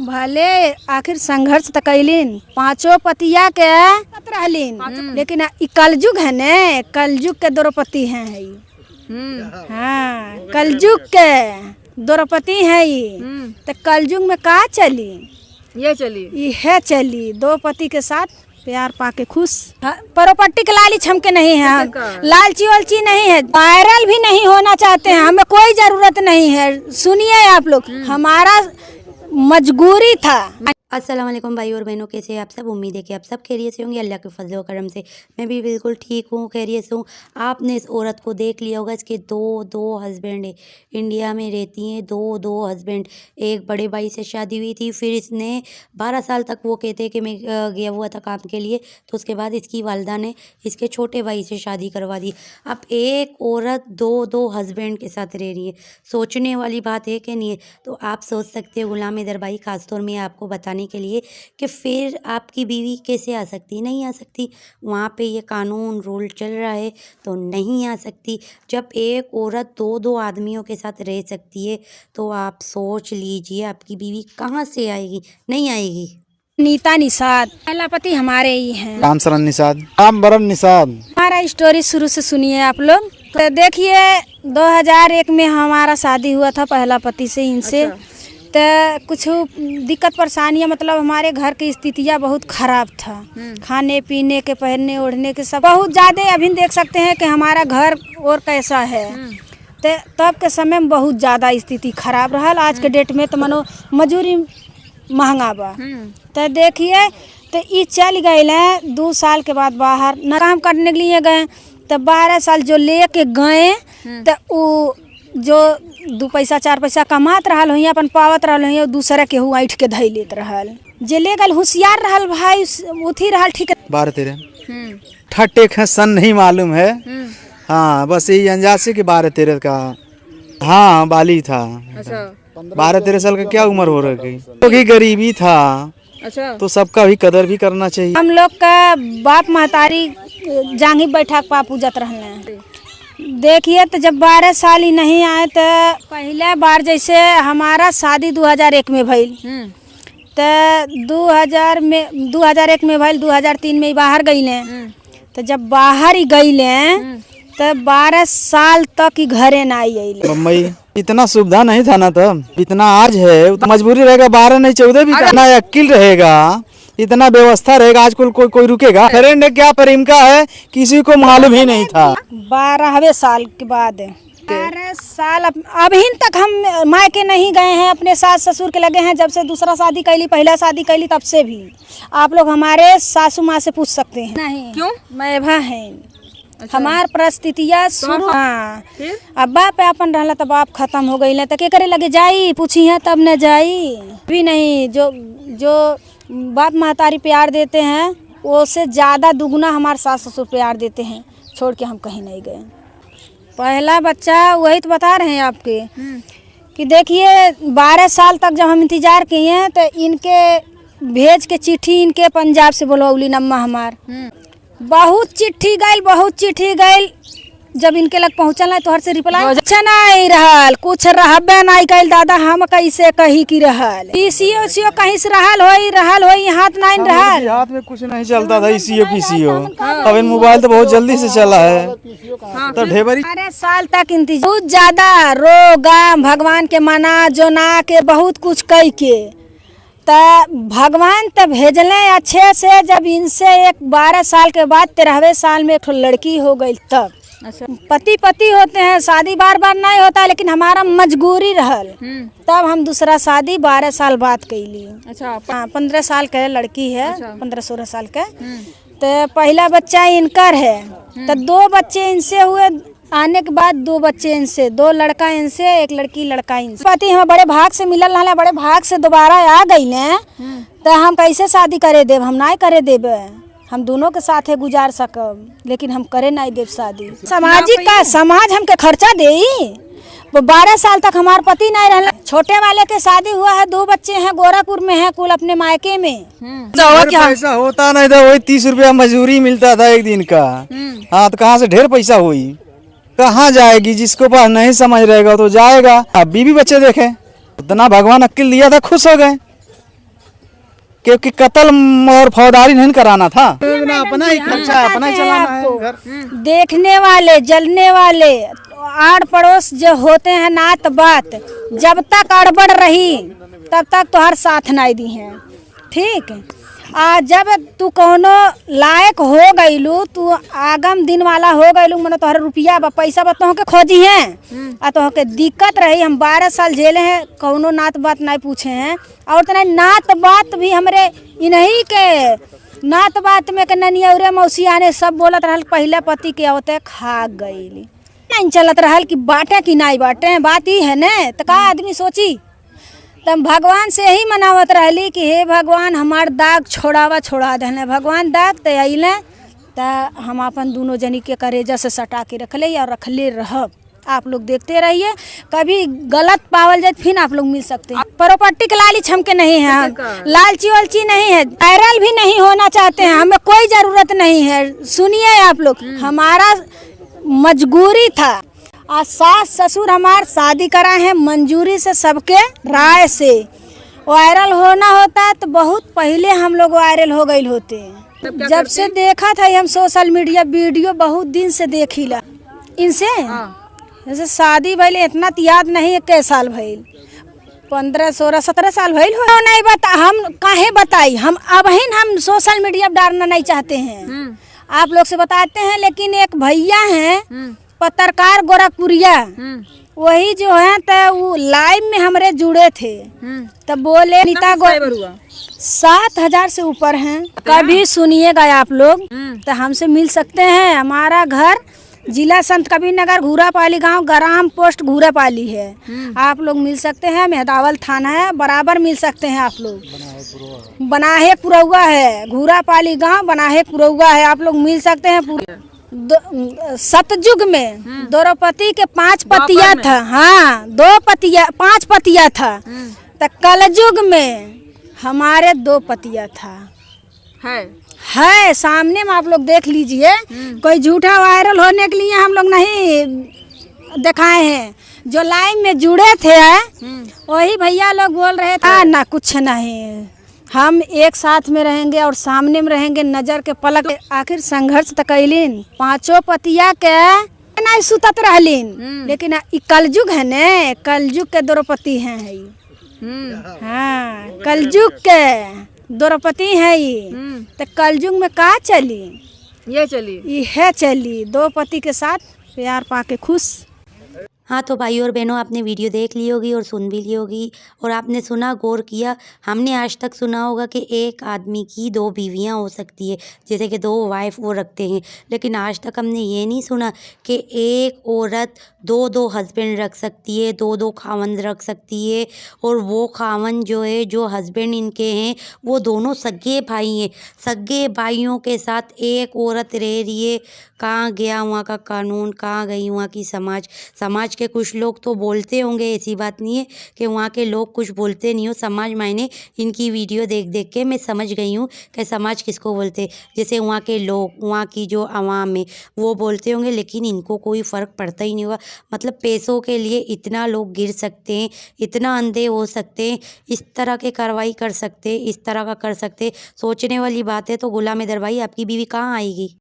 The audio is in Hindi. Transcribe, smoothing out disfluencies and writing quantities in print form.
भले आखिर संघर्ष तक कैलीन, पांचों पतिया के रहलीन, लेकिन ई कलयुग है ने, कलयुग के द्रौपदी हैं है। हाँ, कलयुग के द्रौपदी है ये। तो कलयुग में का चली, ये चली, यह चली दो पति के साथ प्यार पाके खुश। प्रॉपर्टी के लालच हमके नहीं है, लालची वालची नहीं है, वायरल भी नहीं होना चाहते हैं, हमें कोई जरूरत नहीं है। सुनिए आप लोग, हमारा मजबूरी था। अस्सलाम वालेकुम भाई और बहनों, कैसे आप सब। उम्मीद है कि आप सब खैरियत से होंगे। अल्लाह के फजल व करम से मैं भी बिल्कुल ठीक हूँ, खैरियत से हूँ। आपने इस औरत को देख लिया होगा, इसके दो हस्बैंड है, इंडिया में रहती हैं। दो हस्बैंड, एक बड़े भाई से शादी हुई थी, फिर इसने 12 साल तक वो कहते हैं कि मैं गया हुआ था काम के लिए, तो उसके बाद इसकी वालदा ने इसके छोटे भाई से शादी करवा दी। अब एक औरत दो हस्बैंड के साथ रह रही है, सोचने वाली बात है कि नहीं है। तो आप सोच सकते हो गुलाम हैदर भाई, खासतौर में आपको बताने के लिए कि फिर आपकी बीवी कैसे आ सकती, नहीं आ सकती। वहाँ पे ये कानून रूल चल रहा है तो नहीं आ सकती। जब एक औरत दो आदमियों के साथ रह सकती है तो आप सोच लीजिए आपकी बीवी कहाँ से आएगी, नहीं आएगी। नीता निषाद पहला पति हमारे ही हैं। रामशरण निषाद, रामबरन निषाद। हमारा स्टोरी शुरू से सुनिए आप लोग। तो देखिए 2001 में हमारा शादी हुआ था पहला पति से, इनसे। तो कुछ दिक्कत परेशानियाँ, मतलब हमारे घर की स्थितियाँ बहुत खराब था, खाने पीने के, पहनने ओढ़ने के सब बहुत ज़्यादा। अभी देख सकते हैं कि हमारा घर और कैसा है। तो तब के समय में बहुत ज़्यादा स्थिति खराब रहा। आज के डेट में तो मनो मजूरी महंगा बा। तो देखिए, तो ये चल गए 2 साल के बाद बाहर न काम करने के लिए गए। तो 12 साल जो लेके गए, तो वो जो 2 पैसा 4 पैसा कमात रहल हो, अपन पावत रहल हो, दूसरा के ऐठ के धै लेत रहल। जे ले गल होशियार रहल भाई, उथी रहल ठीक। 12-13 ठट्टे का सन नहीं मालूम है। हाँ, बस यही अंजासे के 12-13 का। हाँ, बाली था। 12-13 साल का क्या उम्र हो रही, क्योंकि गरीबी था। अच्छा, तो सबका भी कदर भी करना चाहिए। हम लोग का बाप महतारी जांगी बैठा पा पूजत रहने। देखिए, तो जब 12 साल ही नहीं आए, तो पहले बार जैसे हमारा शादी 2001 में भइल, तो 2001 में भइल, 2003 में बाहर गईले। तो जब बाहर ही गईले तो 12 साल तक ही घरे ना आई। बम्बई इतना सुविधा नहीं था ना तब, इतना आज है। मजबूरी रहेगा, 12 नहीं 14 भी करना, अक्ल रहेगा, इतना व्यवस्था रहेगा, आज कोई रुकेगा। फ्रेंड क्या प्रेम का है किसी को मालूम ही नहीं था। 12वें साल के बाद 12 साल अभी तक हम मायके नहीं गए हैं, अपने सास ससुर के लगे हैं। जब से दूसरा शादी कैली, पहला शादी कैली, तब से भी आप लोग हमारे सासू माँ से पूछ सकते हैं। नहीं, क्यों मैभा है। अच्छा। हमार परिस्थितियाँ शुरू। हाँ, अब बाप अपन रहला तब बाप खत्म हो गई, तो के करे लगे जाई, पूछी है तब न जाई भी नहीं। जो बाप महतारी प्यार देते हैं, उससे ज़्यादा दुगुना हमारे सास ससुर प्यार देते हैं। छोड़ के हम कहीं नहीं गए। पहला बच्चा वही तो बता रहे हैं आपके कि देखिए 12 साल तक जब हम इंतजार किए हैं, तो इनके भेज के चिट्ठी इनके पंजाब से बोलौली नम्मा हमार। बहुत चिट्ठी गई। जब इनके लग पहुँचल है तो हर से रिप्लाई अच्छा नहीं रहल, कुछ रहबे नहीं कैल। दादा हम कैसे कही की रहल, पीसीओ कहीं से रहल होई हाथ नहीं रहल, हाथ में कुछ नहीं चलता था। पीसीओ अब इन मोबाइल तो बहुत जल्दी से चला है। तो ढेबरी 12 साल तक इंतजार, बहुत ज्यादा रोगा, भगवान के मना जोना के बहुत कुछ कह के, तो भगवान तो भेजले अच्छे से। जब इनसे एक 12 साल के बाद 13वें साल में एक लड़की हो गई, तब अच्छा। पति होते हैं, शादी बार नहीं होता, लेकिन हमारा मजबूरी रहल, तब हम दूसरा शादी 12 साल बाद कैली। अच्छा, 15 साल के लड़की है। अच्छा। 15-16 साल के। तो पहला बच्चा इनकर है, तो 2 बच्चे इनसे हुए। आने के बाद 2 बच्चे इनसे, 2 लड़का इनसे, 1 लड़का इनसे। पति हमें बड़े भाग से मिलल रहा, बड़े भाग से दोबारा आ गई ने। तो हम कैसे शादी करे देव, हम नहीं करे देवे। हम दोनों के साथ है गुजार सकब, लेकिन हम करे नहीं देव शादी। सामाजिक का समाज हमके खर्चा दे। वो 12 साल तक हमारे पति नहीं रहना। छोटे वाले के शादी हुआ है, 2 बच्चे हैं, गोरखपुर में है, कुल अपने मायके में। पैसा होता नहीं था, वही 30 रुपया मजदूरी मिलता था एक दिन का। हाँ, तो कहाँ से ढेर पैसा हुई, कहाँ जाएगी। जिसको पास नहीं समझ रहेगा तो जाएगा। अब बीवी बच्चे देखे, उतना भगवान अक्ल दिया था, खुश हो गए। क्योंकि कत्ल और फौजदारी नहीं कराना था। अपना ही खर्चा अपना ही चलाना है घर। देखने वाले जलने वाले आड़ पड़ोस जो होते हैं नात बात, जब तक अड़बड़ रही तब तक तो हर साथ नहीं दी है। ठीक है, जब तू कोनो लायक हो गईलू, तू आगम दिन वाला हो गईलू, मैंने तोहर रुपया पैसा तो के खोजी हैं आ तो के दिक्कत रही। हम 12 साल जेले हैं, कोनो नात बात नहीं पूछे हैं। और तो नहीं नात बात भी हमरे इन्हीं के नात बात में के ननियौरे मौसिया ने सब बोलत रहल पहले पति के होते खा गईली, नहीं चलत रहल कि बाटे कि नहीं बाटे। बात ही है न, तो का आदमी सोची। तब भगवान से ही मनावत रहली कि हे भगवान हमार दाग छोड़ा देने। भगवान दाग तो अइले तो हम अपन दोनों जनी के करेजा से सटा के रखले और रखले रहब। आप लोग देखते रहिए, कभी गलत पावल जाए फिर आप लोग मिल सकते हैं। प्रॉपर्टी के लालच हमके नहीं है, हम लालची वालची नहीं है, वायरल भी नहीं होना चाहते हैं, हमें कोई ज़रूरत नहीं है। सुनिए आप लोग, हमारा मजबूरी था। आज सास ससुर हमार शादी कराए हैं मंजूरी से, सबके राय से। वायरल होना होता तो बहुत पहले हम लोग वायरल हो गए होते। जब से देखा था हम सोशल मीडिया वीडियो बहुत दिन से देखिला इनसे। जैसे शादी भइल इतना याद नहीं है, कै साल भइल, 15 16 17 साल भइल हो। नहीं बता, हम काहे बताई, हम हम सोशल मीडिया डालना नहीं चाहते हैं। आप लोग से बताते हैं। लेकिन एक भैया हैं पत्रकार गोरखपुरिया, वही जो है तो वो लाइव में हमरे जुड़े थे। तब बोले नीता 7,000 से ऊपर हैं। कभी सुनिएगा आप लोग तो हमसे मिल सकते हैं। हमारा घर जिला संत कबीर नगर, घूरापाली गांव, ग्राम पोस्ट घूरापाली है। आप लोग मिल सकते हैं। मेहदावल थाना है, बराबर मिल सकते हैं आप लोग। बनाहे पुरौआ है, घूरापाली गांव बनाहे पुरौआ है। आप लोग मिल सकते हैं। सतयुग में द्रौपदी के 5 पतिया था। हाँ, 5 पतिया था। तो कलयुग में हमारे 2 पतिया था। है सामने में, आप लोग देख लीजिए। कोई झूठा वायरल होने के लिए हम लोग नहीं दिखाए हैं। जो लाइन में जुड़े थे वही भैया लोग बोल रहे थे ना कुछ नहीं, हम एक साथ में रहेंगे और सामने में रहेंगे, नजर के पलक। आखिर संघर्ष तक कैलीन, 5 पतिया के नहीं सुतत रहलीन। लेकिन कलयुग है ने, कलयुग के द्रौपदी हैं है। हाँ, कलयुग के द्रौपदी है। तो कलयुग में का चली, ये चली 2 पति के साथ प्यार पाके खुश। हाँ तो भाई और बहनों, आपने वीडियो देख ली होगी और सुन भी ली होगी, और आपने सुना, गौर किया। हमने आज तक सुना होगा कि एक आदमी की 2 बीवियाँ हो सकती है, जैसे कि 2 वाइफ वो रखते हैं। लेकिन आज तक हमने ये नहीं सुना कि एक औरत 2 हस्बैंड रख सकती है, 2 खावंद रख सकती है। और वो खावंद जो है, जो हस्बैंड इनके हैं, वो दोनों सगे भाई हैं। सगे भाइयों के साथ एक औरत रह रही है। कहाँ गया वहाँ का कानून, कहाँ गई वहाँ की समाज के कुछ लोग तो बोलते होंगे, ऐसी बात नहीं है कि वहाँ के लोग कुछ बोलते नहीं हो। समाज मायने इनकी वीडियो देख के मैं समझ गई हूँ कि समाज किसको बोलते। जैसे वहाँ के लोग, वहाँ की जो आवाम है वो बोलते होंगे, लेकिन इनको कोई फ़र्क पड़ता ही नहीं होगा। मतलब पैसों के लिए इतना लोग गिर सकते हैं, इतना अंधे हो सकते हैं, इस तरह के कार्रवाई कर सकते हैं, इस तरह का कर सकते हैं। सोचने वाली बात है। तो गुलाम हैदर भाई, आपकी बीवी कहाँ आएगी?